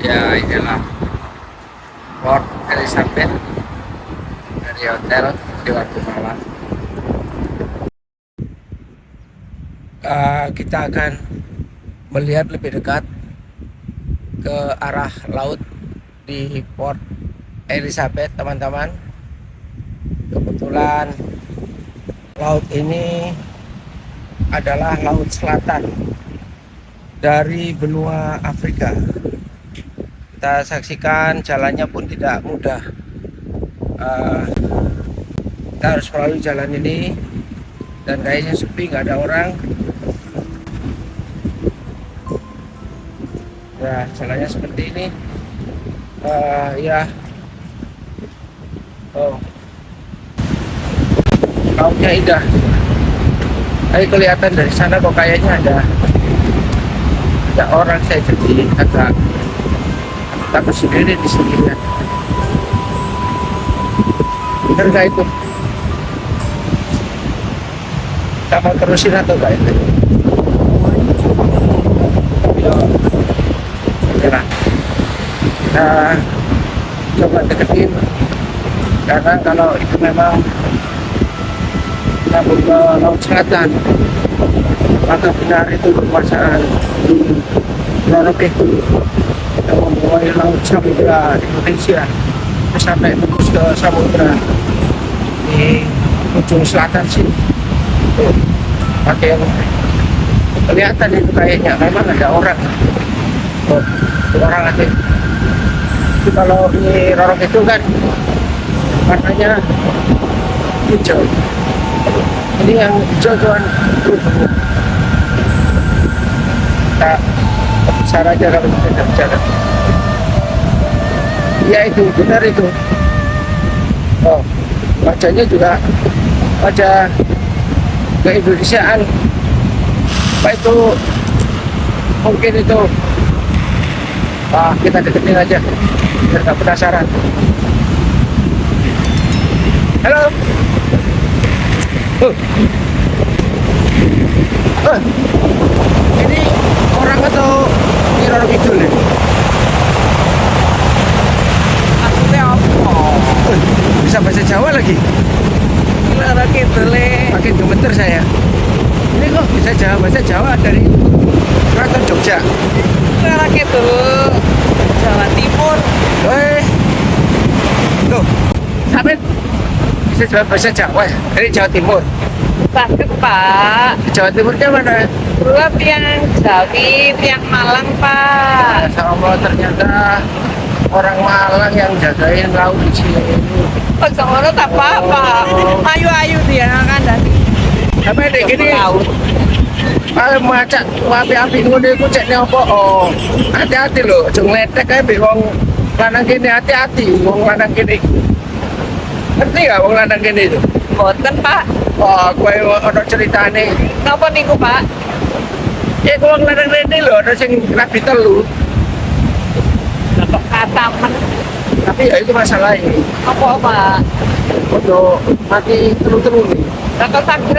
Ya, inilah Port Elizabeth dari hotel di waktu malam. Kita akan melihat lebih dekat ke arah laut di Port Elizabeth, teman-teman. Kebetulan laut ini adalah laut selatan dari benua Afrika. Kita saksikan jalannya pun tidak mudah. Kita harus melalui jalan ini dan kayaknya sepi, nggak ada orang. Ya, jalannya seperti ini. Ya, lautnya indah. Tapi kelihatan dari sana kok kayaknya ada orang, saya jadi agak takut sendiri di sini ya. Bener nggak itu? Kita mau terusin atau nggak itu? Ya, nah, kita coba deketin, karena kalau itu memang nyambung ke laut selatan, maka benar itu kekuasaan Merauke yang membawahi laut samudra Indonesia sampai tembus ke samudra di ujung selatan sini. Tuh, pakai kelihatan itu kayaknya memang ada orang. Tuh, orang aja. Itu kalau di Rorok itu kan warnanya hijau. Ini yang hijau-hijauan berubah. Kita besar aja kalau kita bicara. Ya itu, benar itu. Oh, wajahnya juga wajah keindonesiaan. Apa itu? Mungkin itu. Kita deketin aja biar nggak penasaran. Halo. Ini orang atau ini orang Kidul ya? Maksudnya apa? Bisa bahasa Jawa lagi? Orang Kidul makin gemeter saya. Ini kok bisa bahasa Jawa dari Keraton Jogja? Orang Kidul Jawa Timur. Loh, sampai bisa bahasa Jawa ya? Dari Jawa Timur? Sakit Pak. Jawa Timurnya mana? Dua tiang Jawi, tiang Malang Pak. Sama Allah, ternyata orang Malang yang jagain laut di sini. Oh, sama tak apa-apa. Ayu-ayu dia kan dari. Sampai dek gini. Laut. Kalau macak api-api ngono iku cekne apa? Oh, hati-hati lho, aja ngletek kae mbek wong lanang kene, hati-hati wong lanang kene. Ngerti gak wong lanang kene itu? Boten Pak. Oh, kowe ono ceritane. Napa niku Pak? Ya wong lanang kene lho, ono sing rabi telu. Kok katamen. Tapi ya itu masalahnya. Apa Pak? Untuk mati telu-telu nih. Lah kok saged?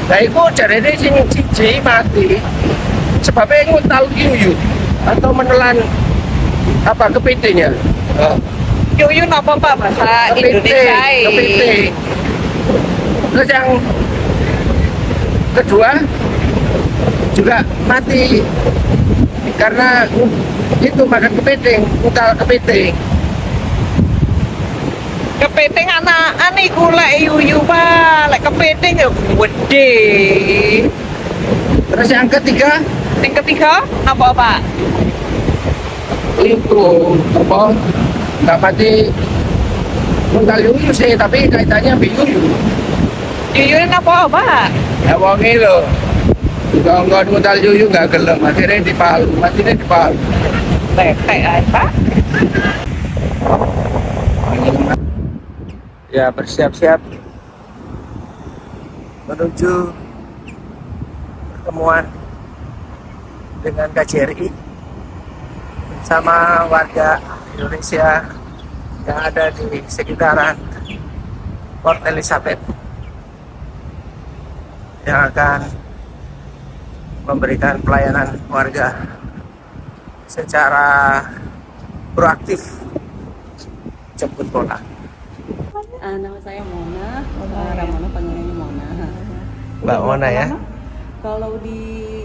Nah itu jarene sing siji mati sebabnya nguntal yuyu atau menelan apa kepitingnya. Yuyu napa Pak bahasa Indonesia? Kepiting. Terus yang kedua juga mati karena itu makan kepiting, nguntal kepiting. Kepiting anak iku lek yuyu Pak, lek kepiting ya gede. Terus yang ketiga Yang ketiga napa Pak? itu apa? Nggak mati nguntal yuyu sih, tapi kaitannya yuyu. Yuyu napa Pak? Ya wongi lho. Kalau nggak nguntal yuyu nggak gelem, akhirnya dipalu, matinya dipalu. Tetek ae Pak. Ya bersiap-siap menuju pertemuan dengan KJRI bersama warga Indonesia yang ada di sekitaran Port Elizabeth yang akan memberikan pelayanan warga secara proaktif jemput bola. Nama saya Mona, Ramona panggilannya Mona. Mbak Mona ya. Kalau di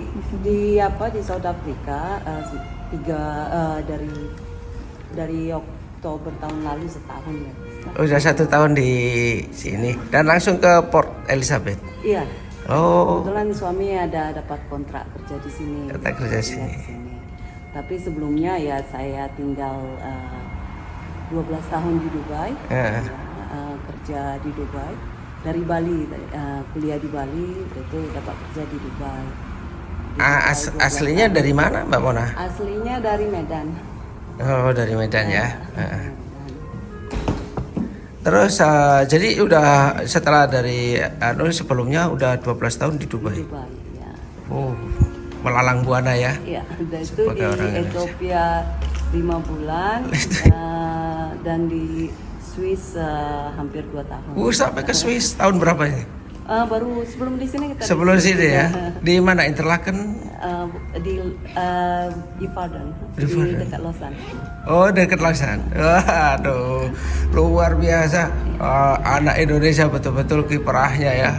South Africa dari Oktober tahun lalu setahun ya. Udah 1 tahun di sini dan langsung ke Port Elizabeth. Iya. Oh, Kebetulan suami ada dapat kontrak kerja di sini. Kontrak kerja di sini. Tapi sebelumnya ya saya tinggal 12 tahun di Dubai. Kerja di Dubai dari Bali, kuliah di Bali, itu dapat kerja di Dubai. Aslinya dari mana Mbak Mona? Aslinya dari Medan. Oh, dari Medan ya. Terus jadi udah setelah dari sebelumnya udah 12 tahun di Dubai. Dubai ya. Oh, melalang buana ya. Iya, dan itu Sebagai orang di Indonesia. Ethiopia 5 bulan dan di Swiss hampir 2 tahun. Sampai ke Swiss tahun berapa ini? Baru sebelum di sini kita. Sebelum sini ya. Di mana? Interlaken? Di Ibadan, di dekat Lausanne. Oh, dekat Lausanne. Waduh, luar biasa. Anak Indonesia betul-betul kiprahnya ya.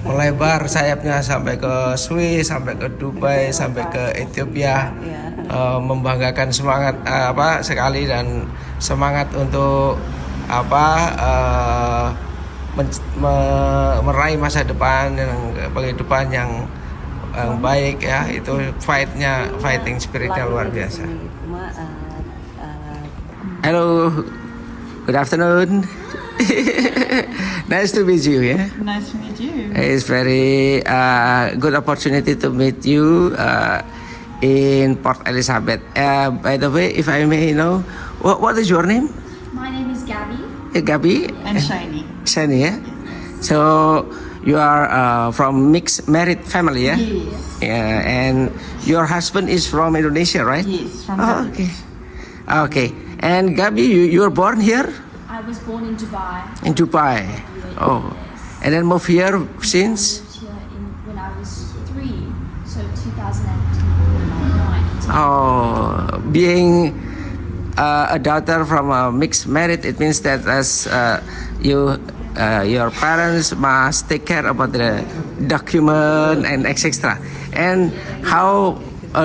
Melebar sayapnya sampai ke Swiss, sampai ke Dubai, sampai ke Ethiopia. Membanggakan semangat sekali dan semangat untuk meraih masa depan yang penghidupan yang baik ya, itu fighting spiritnya luar biasa. Hello, good afternoon. Nice to meet you. Yeah. Nice to meet you. It's very good opportunity to meet you in Port Elizabeth. By the way, if I may know, what is your name? My name is Gabby. Gabby. And shiny. Shani, yeah. So you are from mixed married family, yeah? Yes. Yeah, and your husband is from Indonesia, right? Yes, from Oh, Bangladesh. okay. And Gabby, you were born here I was born in Dubai. in Dubai. Oh, and then moved here since. Moved here when I was 3, so 2009. Oh, being a daughter from a mixed married, it means that as your parents must take care about the document and etc. And how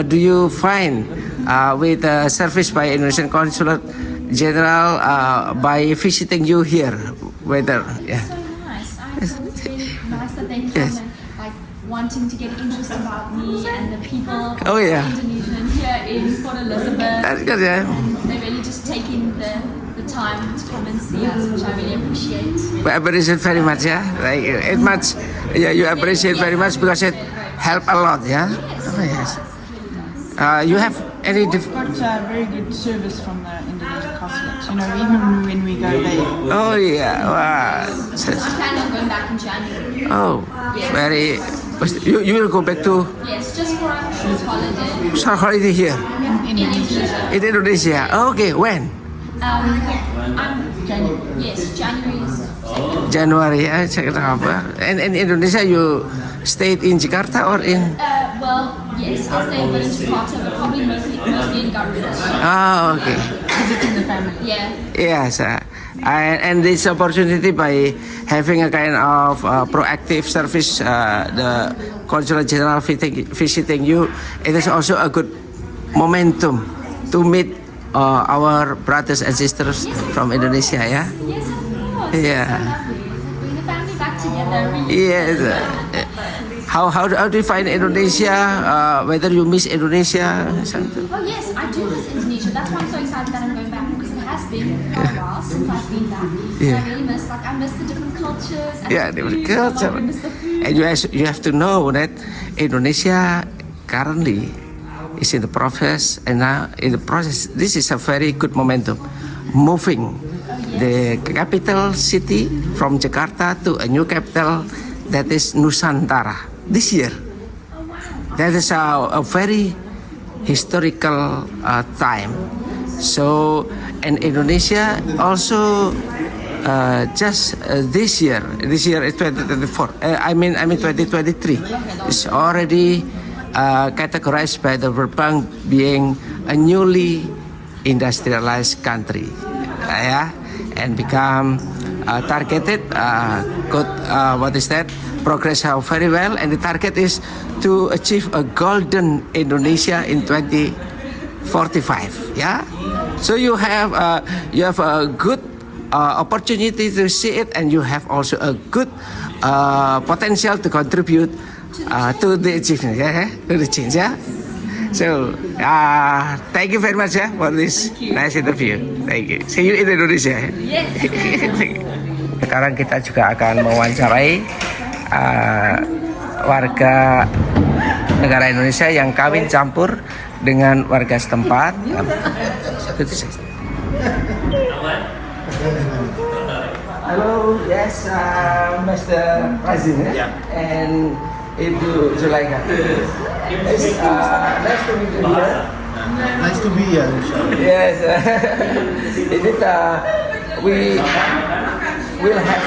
do you find with the service by Indonesian Consulate General by visiting you here? Whether yeah. So nice. I thought it's really nice that they come and like wanting to get interest about me and the people Oh, yeah. of Indonesian here in Port Elizabeth. That's good, yeah. They're really just taking the time to come and see us, which I really appreciate. We appreciate very much, yeah. Like it much, yeah. You appreciate very much because it help a lot, yeah. Oh, yes. You have any? We've got very good service from the Indonesian consulate. You know, even when we go there. Oh yeah, wow. I plan on going back in January. Oh, very. You will go back to Yes, just for a short holiday summer holiday here in Indonesia. in Indonesia. Okay, when? Yes, January is January. And in Indonesia, you stayed in Jakarta or in? well, yes, I'll stay a bit in Jakarta, but probably mostly in Garut. Oh, okay. Visiting the family. Yeah. Yes, and this opportunity by having a kind of proactive service, the Consulate General visiting you, it is also a good momentum to meet our brothers and sisters from Indonesia, yeah? Yes, of course. Yeah. So lovely. Bring the family back together. Really. Yes. How do you find Indonesia? Whether you miss Indonesia? Something? Oh yes, I do miss Indonesia. That's why I'm so excited that I'm going back because it has been a while since I've been back. Yeah. And I really miss, I miss the different cultures. And Yeah, the different foods. I love culture. to miss the food. And you have to know that Indonesia currently is in the process, and now in the process, this is a very good momentum, moving the capital city from Jakarta to a new capital that is Nusantara this year. Oh wow. That is a very historical time. So, and Indonesia also just this year is 2024. I mean 2023. Is already categorized by the World Bank being a newly industrialized country, and become targeted. Progress how very well, and the target is to achieve a golden Indonesia in 2045. So you have a good opportunity to see it, and you have also a good potential to contribute to the achievement, to the change. So thank you very much for this nice interview. Thank you. See you in Indonesia. Sekarang kita juga akan mewawancarai warga negara Indonesia yang kawin campur dengan warga setempat. Halo, yes, Mr. President, and Ibu Zulaika. Nice to meet you here. Nice to be here. Yes, we will have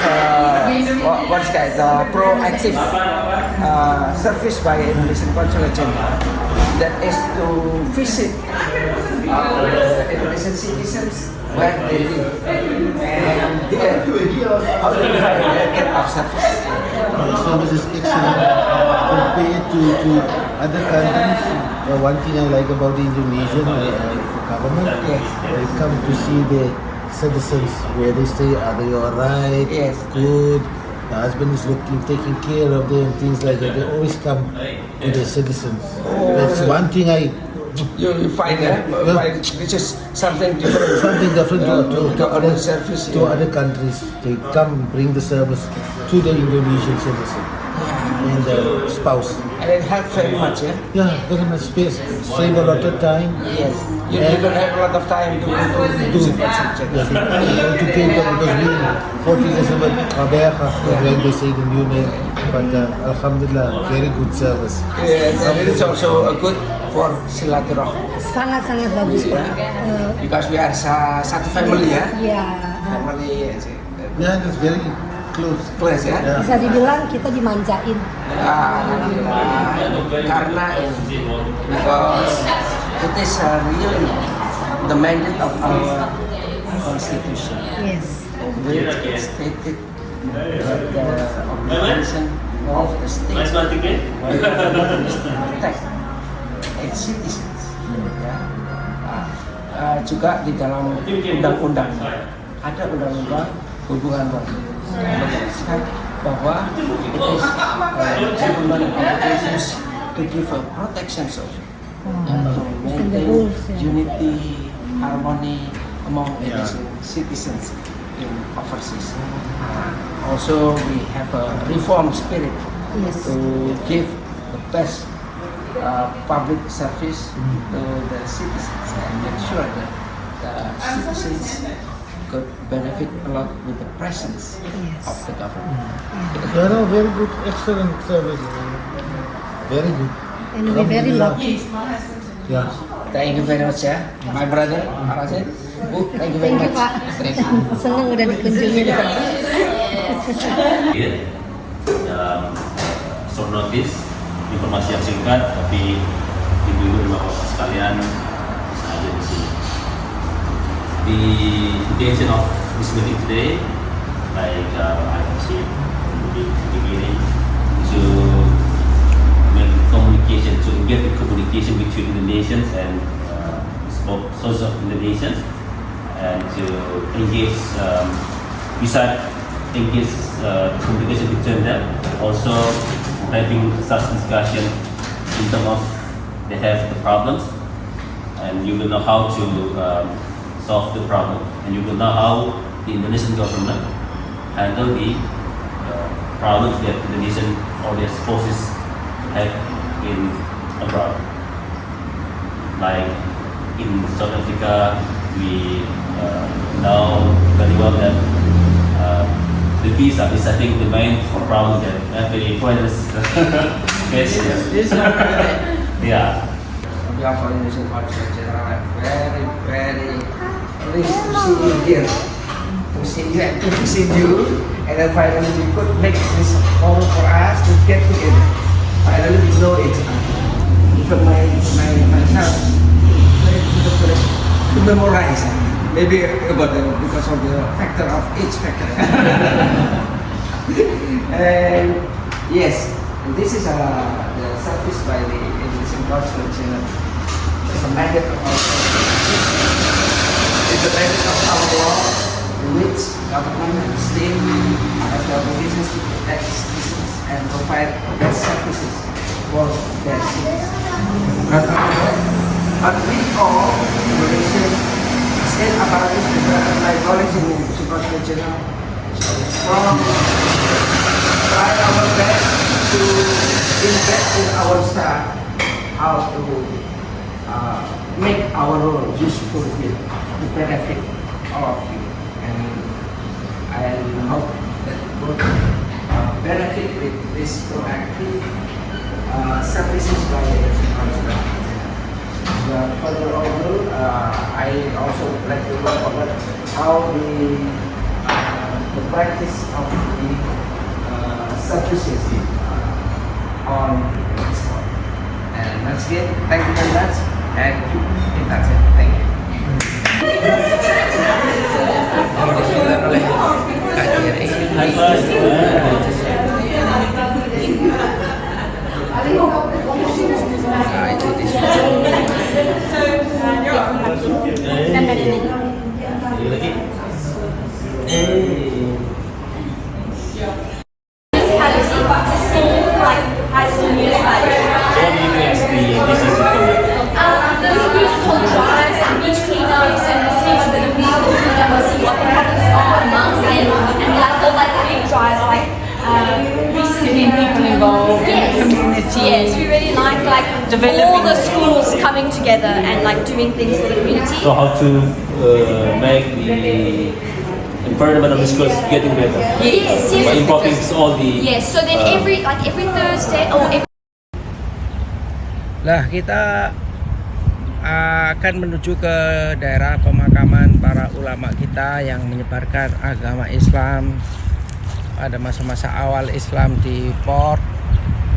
what's that? Proactive service by Indonesian Consulate General, that is to visit the Indonesian citizens where they live, and there how to provide their kind of service. The service is excellent compared to other countries. One thing I like about the Indonesian government, they come to see the citizens where they stay. Are they alright? Yes. Good. The husband is taking care of them, things like that. They always come to the citizens. That's one thing You find which is something different. Something different to other service, to other countries. They come bring the service to the Indonesian citizen and the spouse. And it helps very much, Yeah, very much space. Save a lot of time. Yes. You don't have a lot of time to do Yeah, to pay them because we 40 years of Kabeha when they say the new name. But Alhamdulillah, very good service. Yes, and it is also a good for silaturahmi. Sangat-sangat bagus Pak. Because we are satu family Ya, family. Yeah, it's very close. Close Yeah. bisa dibilang kita dimanjain. Alhamdulillah. Karena because it is really the mandate of our constitution, Yes. which stated that the obligation of the state is to protect its citizens. Juga di dalam undang-undang ada undang-undang hubungan warga menjelaskan bahwa it is government obligations to give a protection to maintain unity, harmony among Indonesian citizens in overseas. Also, we have a reform spirit Yes. to give the best public service to the citizens and make sure that the citizens could benefit a lot with the presence of the government. Yeah, no, very good, excellent service. Very good. And we very lucky. Yeah. Thank you very much my brother, Arasin. Thank you very Thank you much. Pak. Senang udah dikunjungi. Dalam short notice, informasi yang singkat, tapi ibu-ibu dan bapak sekalian bisa hadir di sini. The intention of this meeting today, like I said in the beginning, to make communication, to get the communication between Indonesians and source of Indonesians, and to engage, beside engage communication between them, also having such discussion in terms of they have the problems, and you will know how to solve the problem, and you will know how the Indonesian government handle the problems that Indonesian or their forces have in abroad. Like in South Africa, we know very well that the visa is, I think, the main problem that every foreigners face. Yeah. On behalf of Indonesian Consulate General, I'm very, very pleased to see you here, to see you and to visit you, and then finally we could make this call for us to get together. Finally we know each other. even myself very difficult to memorize. Maybe because of the factor of age factor. And yes, this is the service by the Indonesian Consulate Channel. It's a mandate of our it's a mandate of our law, in which government and state has the obligations to protect citizens and provide best services for their citizens. But we all, Indonesian state apparatus, like knowledge in Indonesian Consulate Channel, from try our best to invest in our staff, how to make our role useful here to benefit all of you. And I hope that both benefit with this proactive services by the Consulate. Further on, I also like to talk about how the practice of the services on this one. And once again, thank you very much, and keep in touch. Thank you. Getting people involved in the community. Yes, we really like all the schools coming together and like doing things for the community. So how to make the environment of the schools getting better? Yes, By yes. involving all the Yes, so then every Thursday or every Lah, kita akan menuju ke daerah pemakaman para ulama kita yang menyebarkan agama Islam pada masa-masa awal Islam di Port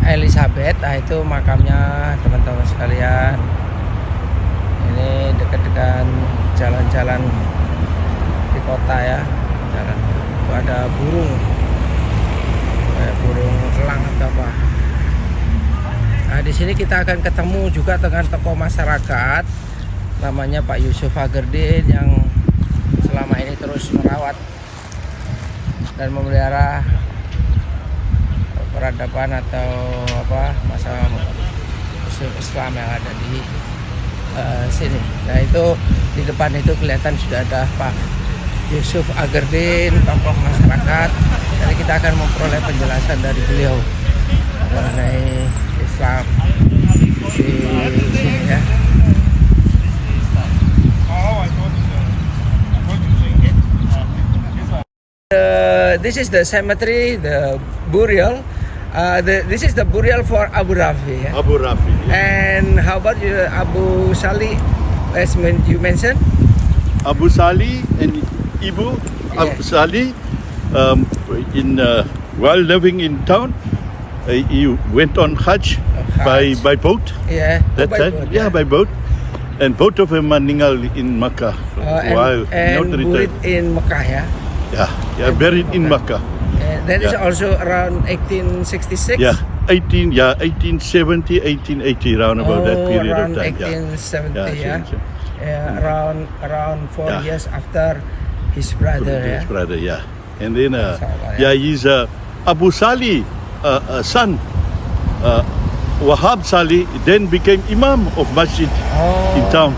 Elizabeth. Nah, itu makamnya teman-teman sekalian. Ini dekat dengan jalan-jalan di kota ya. Jalan itu ada burung, kayak burung elang atau apa. Nah, di sini kita akan ketemu juga dengan tokoh masyarakat, namanya Pak Yusuf Agardin, yang selama ini terus merawat dan memelihara peradaban atau apa masa museum Islam yang ada di sini. Nah, itu di depan itu kelihatan sudah ada Pak Yusuf Agardin, tokoh masyarakat. Jadi kita akan memperoleh penjelasan dari beliau mengenai Islam di sini ya. This is the cemetery, the burial. This is the burial for Abu Rafi. Yeah? Abu Rafi. And how about you, Abu Salih? As you mentioned, Abu Salih and Ibu Abu Salih, while living in town, you went on Hajj by boat. Yeah. That by time, boat, yeah, by boat. And both of them meninggal in Makkah while and not buried returned. in Mecca, yeah. Yeah, buried in Makkah. That is Yeah. also around 1866. Yeah, 1870, 1880, round about that period around of time. 1870, yeah. 1870. Yeah, around 4 Yeah. years after his brother, His yeah. brother, yeah. And then, Mashallah, he's Abu Salih, son, Wahab Salih, then became Imam of Masjid in town.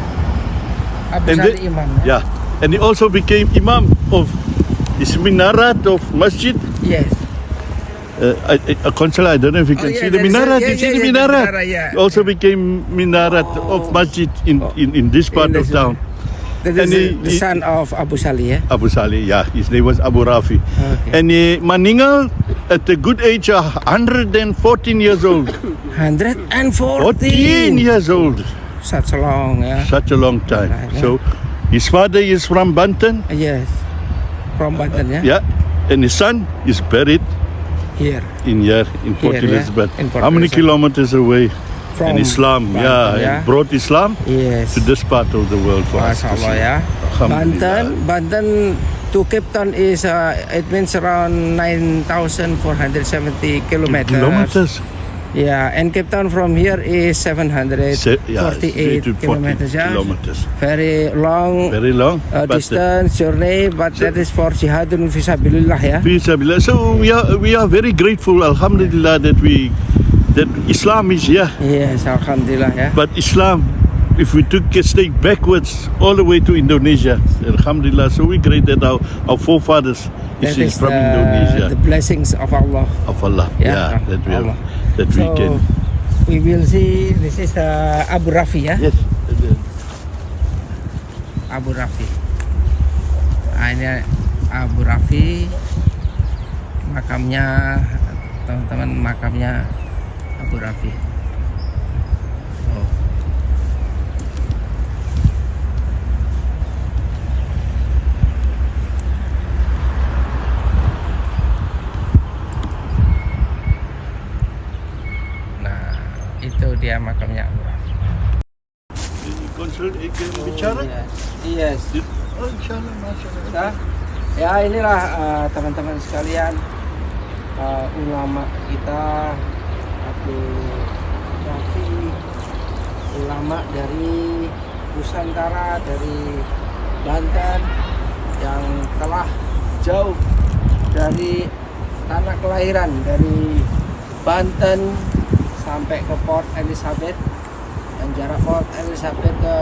Abu And Salih then- Imam. Yeah, and he also became Imam of this minarat of Masjid. Yes. A consular, I don't know if you can see the there is minarat. You yeah, see yeah, the yeah, minarat. yeah. He also became minarat of Masjid in this part of town. That And is the he- son of Abu Salih, yeah. Abu Salih, yeah, his name was Abu Rafi. Okay. And he meninggal at the good age of 114 years old. 114 14 years old. Such a long, yeah. Such a long time. Right, yeah. So his father is from Banten. Yes. From Banten, yeah. Yeah. And his son is buried Here. in Port Here, yeah, Elizabeth. in Port How many Elizabeth. kilometers away? and Islam, and brought Islam Yes. to this part of the world for us. Masya to Allah see. ya. Alhamdulillah. Banten to Cape Town is it means around 9,470 kilometers. Yeah, and Cape Town from here is 748 kilometers. Yeah, very long distance journey, but that is for jihadun fisabilillah ya. Fisabilillah. So we are very grateful, Alhamdulillah, that Islam is here. Yes, Alhamdulillah ya. But Islam, if we took a step backwards all the way to Indonesia, Alhamdulillah, so we great that our forefathers That is is from Indonesia. the blessings of Allah. Of Allah, Yeah, that we Allah. that we can. We will see. This is Abu Rafi ya. Yes. Abu Rafi. Ini Abu Rafi, makamnya teman-teman, makamnya Abu Rafi. Oh. Nah, itu dia makamnya Abu Rafi. Konsul ikut bicara? Yes. Oh, insyaAllah, masyaAllah. Ya inilah teman-teman sekalian, ulama kita, Abu Rafi, ulama dari Nusantara, dari Banten, yang telah jauh dari tanah kelahiran, dari Banten sampai ke Port Elizabeth, dan jarak Port Elizabeth ke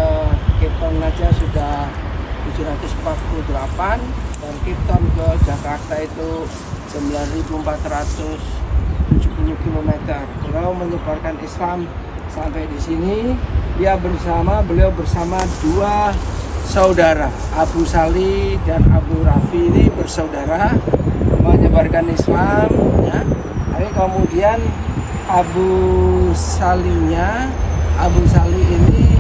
Cape Town aja sudah 748, dan Cape Town ke Jakarta itu 9.470 km. Beliau menyebarkan Islam sampai di sini. Beliau bersama dua saudara, Abu Sali dan Abu Rafi, ini bersaudara menyebarkan Islam ya. Tapi kemudian Abu Sali ini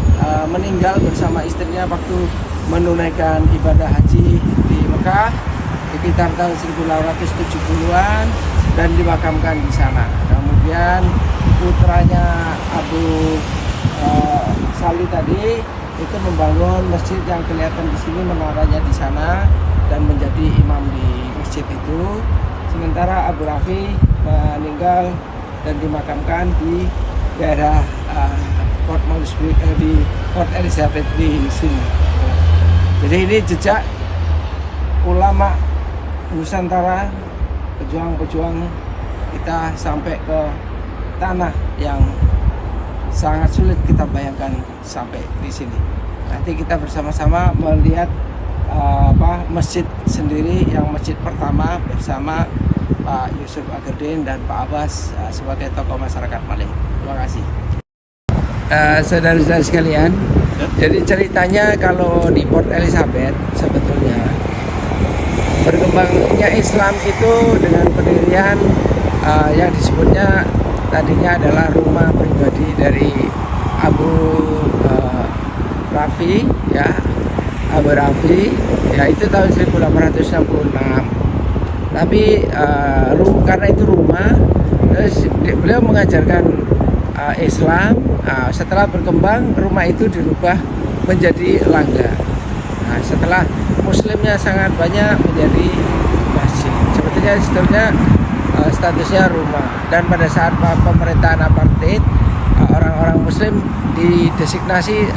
meninggal bersama istrinya waktu menunaikan ibadah haji di Mekah sekitar tahun 1870-an dan dimakamkan di sana. Kemudian putranya Abu Sali tadi itu membangun masjid yang kelihatan di sini, menaranya di sana, dan menjadi imam di masjid itu. Sementara Abu Rafi meninggal dan dimakamkan di daerah Port Elizabeth di sini. Jadi ini jejak ulama Nusantara, pejuang-pejuang kita sampai ke tanah yang sangat sulit kita bayangkan sampai di sini. Nanti kita bersama-sama melihat masjid sendiri, yang masjid pertama bersama Pak Yusuf Agerdin dan Pak Abbas sebagai tokoh masyarakat Malay. Terima kasih. Saudara-saudara sekalian, jadi ceritanya kalau di Port Elizabeth sebetulnya berkembangnya Islam itu dengan pendirian yang disebutnya tadinya adalah rumah pribadi dari Abu Rafi ya, Abu Rafi ya, itu tahun 1866. Tapi karena itu rumah, terus beliau mengajarkan Islam. Setelah berkembang, rumah itu dirubah menjadi langgar. Nah, setelah muslimnya sangat banyak, menjadi masjid. Sebetulnya statusnya rumah. Dan pada saat pemerintahan apartheid, orang-orang muslim didesignasi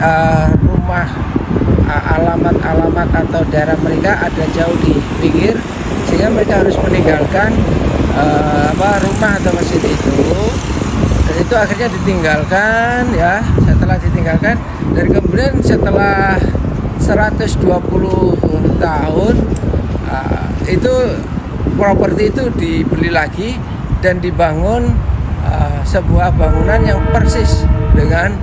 rumah, alamat-alamat atau daerah mereka ada jauh di pinggir, sehingga mereka harus meninggalkan rumah atau masjid itu. Dan itu akhirnya ditinggalkan ya. Setelah ditinggalkan, dan kemudian setelah 120 tahun itu properti itu dibeli lagi dan dibangun sebuah bangunan yang persis dengan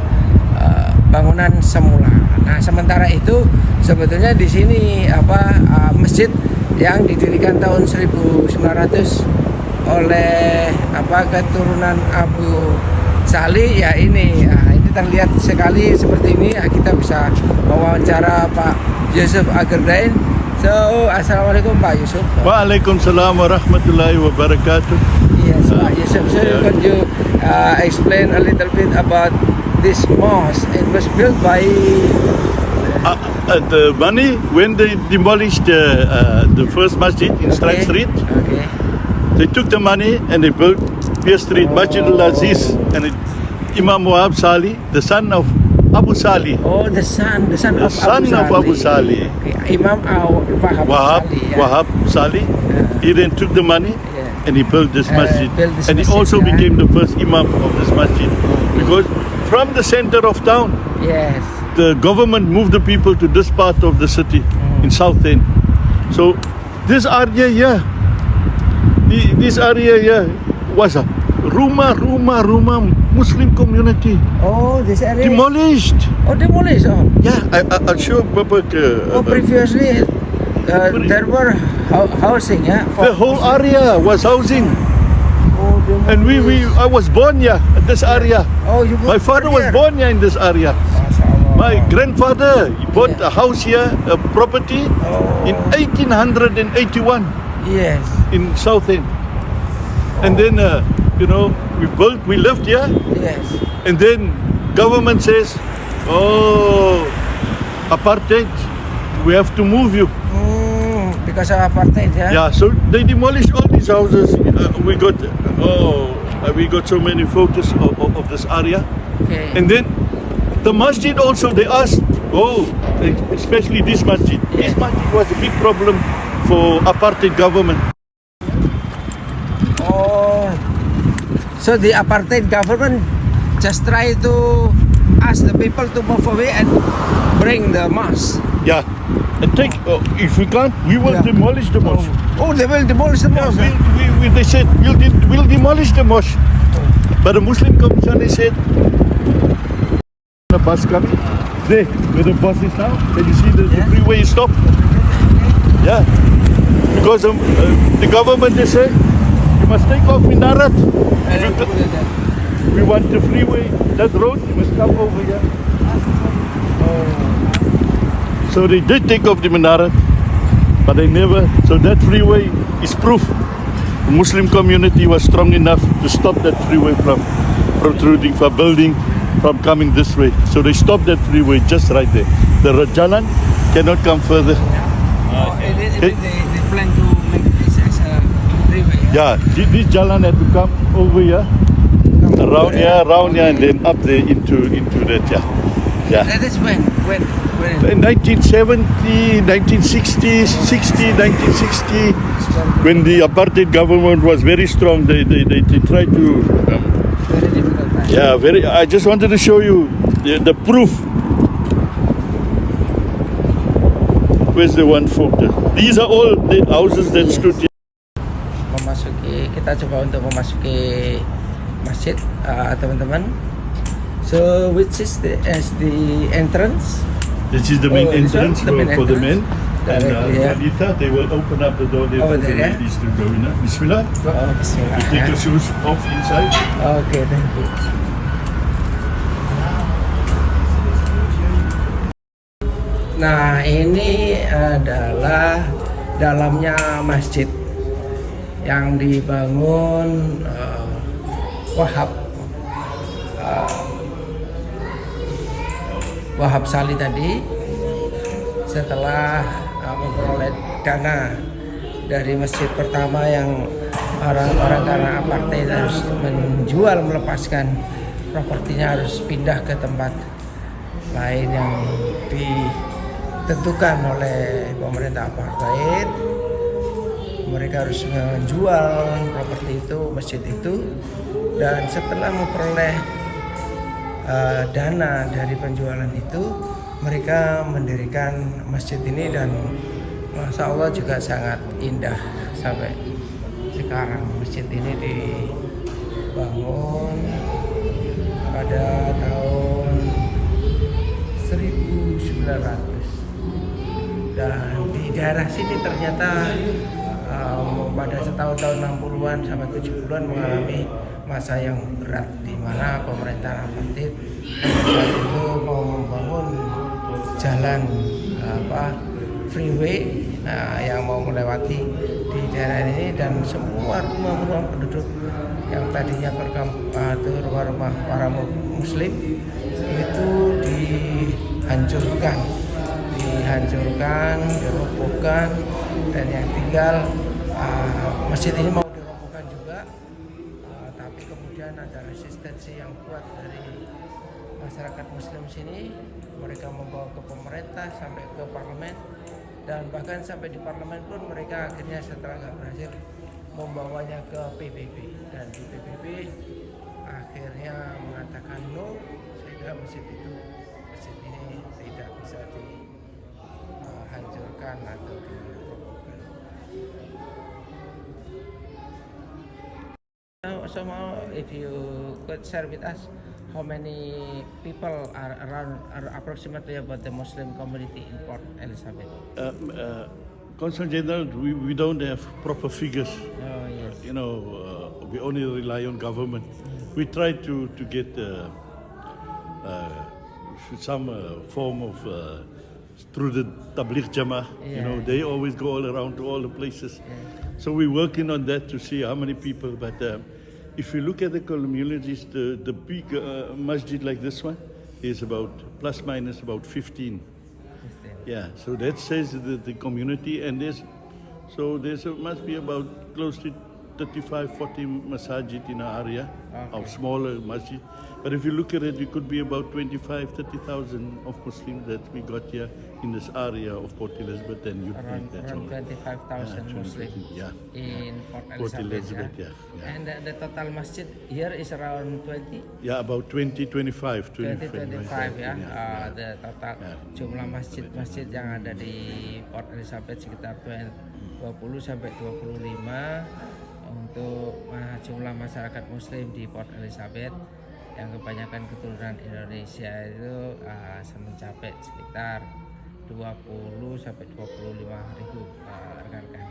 bangunan semula. Nah, sementara itu sebetulnya di sini masjid yang didirikan tahun 1900 oleh keturunan Abu Sali ya ini. Nah, ini terlihat sekali seperti ini. Kita bisa mewawancara Pak Yusuf Agerdin So, Assalamualaikum Pak Yusuf. Waalaikumsalam warahmatullahi wabarakatuh. Yes, Pak Yusuf. So, could you explain a little bit about this mosque? It was built by The money when they demolished the first masjid in Strand Street, Okay. they took the money and they built Pier Street Masjid Al-Aziz, and Imam Wahab Salih, the son of Abu Salih. Oh, the son of Abu Salih. Okay. Imam Wahab Salih. He then took the money Yeah. and he built this masjid. built this And he masjid, also yeah. became the first imam of this masjid. Because from the center of town, Yes. the government moved the people to this part of the city in South End. So this area here, this area here was a rumah Muslim community. Oh, this area. Demolished. Oh, demolished. Oh. Yeah, I'll show Bapak. Previously there were housing, yeah. The whole area was housing. Oh, And I was born here in this area. Oh, you. My father was born here in this area. My grandfather he bought a house here, a property, in 1881 Yes. in South End. And then, we lived here, Yes. and then government says, oh, apartheid, we have to move you. Because of apartheid, yeah. Yeah, so they demolished all these houses. We got so many photos of this area. Okay. And then the masjid also, they asked, especially this masjid. This masjid was a big problem for apartheid government. Oh, so the apartheid government just try to ask the people to move away and bring the mosque. Yeah, and if we can't, we will demolish the mosque. Oh, they will demolish the mosque. They said we'll demolish the mosque. But the Muslim commission, they said, the bus coming there where the bus is now. Can you see the freeway is stopped? Yeah, because the government, they say you must take off Minarat. We want the freeway, that road, you must come over here. So they did take off the Minarat, but they never. So that freeway is proof the Muslim community was strong enough to stop that freeway from protruding, from building, from coming this way. So they stopped that freeway just right there. The Jalan cannot come further. They plan to make this as a freeway. Yeah, this Jalan had to come over here, around here, and then up there into that. Yeah. That is when? In 1970, 1960, 1960, when the apartheid government was very strong, they tried to. Very difficult time. Yeah, I just wanted to show you the proof. Where's the one photo? These are all the houses that stood here. Kita coba untuk memasuki masjid, teman-teman. So, which is the entrance? This is the main entrance the main for the men. And Directly, Wanita, they will open up the door there Over for the there, ladies to go in. Bismillah. Oh, bismillah. You take your shoes off inside. Okay, thank you. Nah, ini adalah dalamnya masjid yang dibangun Wahab Salih tadi setelah memperoleh dana dari masjid pertama yang orang-orang karena apartheid harus melepaskan propertinya, harus pindah ke tempat lain yang ditentukan oleh pemerintah apartheid. Mereka harus menjual properti itu, masjid itu, dan setelah memperoleh dana dari penjualan itu, mereka mendirikan masjid ini, dan Masya Allah juga sangat indah sampai sekarang. Masjid ini dibangun pada tahun 1900, dan di daerah sini ternyata pada tahun 60-an sampai 70-an mengalami masa yang berat, di mana pemerintah apartheid saat itu mau membangun jalan freeway yang mau melewati di daerah ini, dan semua rumah-rumah penduduk yang tadinya rumah-rumah para muslim itu dihancurkan, dirobohkan, dan yang tinggal masjid ini mau dirobohkan juga, tapi kemudian ada resistensi yang kuat dari masyarakat muslim sini. Mereka membawa ke pemerintah sampai ke parlemen, dan bahkan sampai di parlemen pun mereka akhirnya setelah nggak berhasil membawanya ke PBB, dan di PBB akhirnya mengatakan no, sehingga masjid ini tidak bisa dihancurkan atau dirobohkan. So if you could share with us how many people are approximately about the Muslim community in Port Elizabeth? Consul General, we don't have proper figures. Oh yes. We only rely on government. We try to get some form of through the Tabligh Jama'ah. Yeah. They always go all around to all the places. Yeah. So we're working on that to see how many people. But if you look at the communities, the big masjid like this one is about plus minus about 15. Yeah, so that says that the community, and must be about close to 35-40 masajid in our area, of smaller masjid. But if you look at it, it could be about 25,000-30,000 of Muslims that we got here in this area of Port Elizabeth and Around 25,000 Muslims in Port Elizabeth. Yeah. And the total masjid here is around 20? Yeah, about 20-25. 20-25 ya. The total jumlah masjid-masjid yang ada di Port Elizabeth sekitar 20 sampai 25. Untuk jumlah masyarakat Muslim di Port Elizabeth yang kebanyakan keturunan Indonesia itu mencapai sekitar 20 sampai 25 ribu rekan-rekan.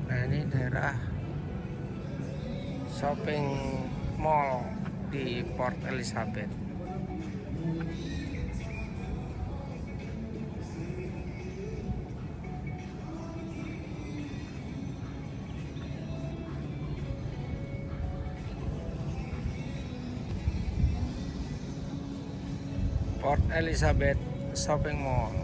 Nah, ini daerah shopping mall di Port Elizabeth. Port Elizabeth Shopping Mall.